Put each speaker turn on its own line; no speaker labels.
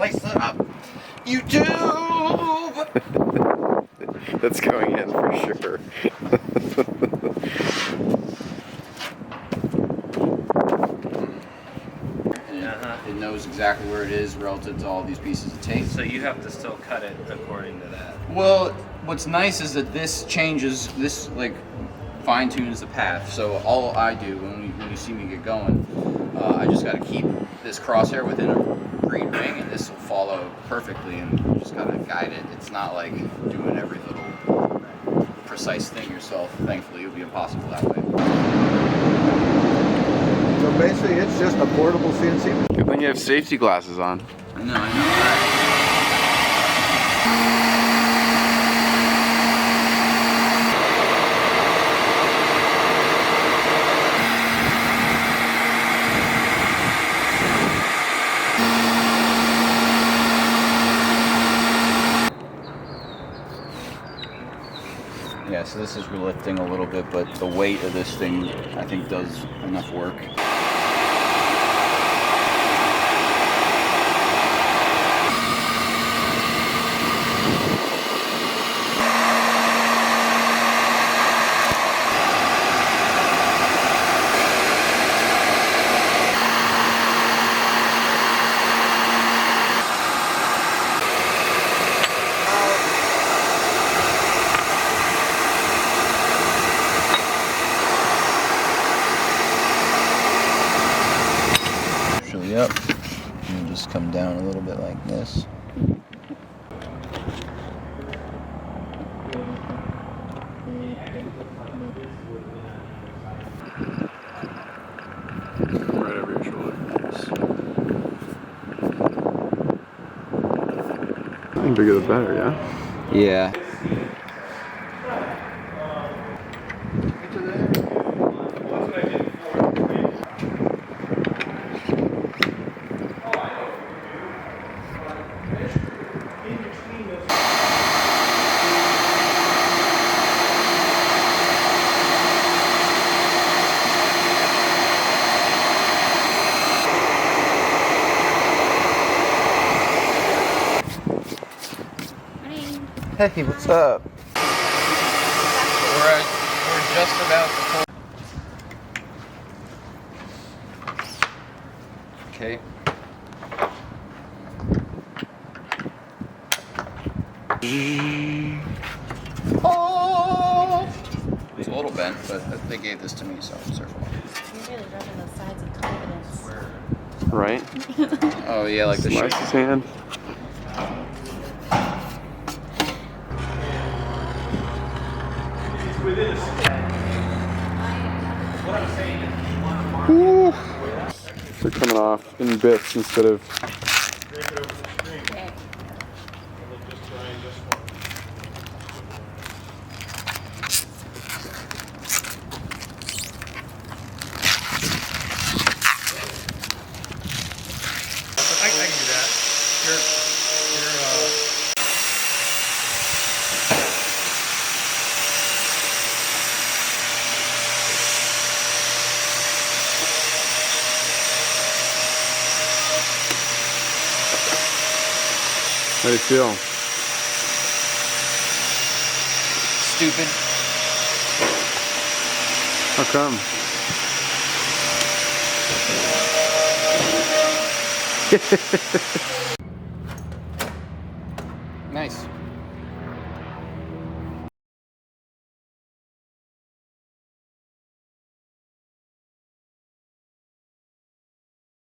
slice it up. YouTube!
That's going in for sure.
It knows exactly where it is relative to all these pieces of tape.
So you have to still cut it according to that.
Well, what's nice is that this changes, this like fine tunes the path. So all I do when you see me get going, I just got to keep this crosshair within a green ring, and this will follow perfectly, and you just got to guide it. It's not like doing every little precise thing yourself. Thankfully, it would be impossible that way.
So basically, it's just a portable CNC.
Good thing you have safety glasses on.
I know. Right? Yeah, so this is relifting a little bit, but the weight of this thing, I think, does enough work. Up and just come down a little bit like this.
Right over your shoulder. The bigger the better, yeah?
Yeah.
Hey, what's up?
We're just about to pull. Okay. Oh! It's a little bent, but they gave this to me, so I'm circle.
You're really rubbing the sides of confidence.
Right?
Oh yeah, like the
Slice
shirt.
his hand. Woo. They're coming off in bits instead of.
I can do that.
How do you feel?
Stupid.
How come?
Nice.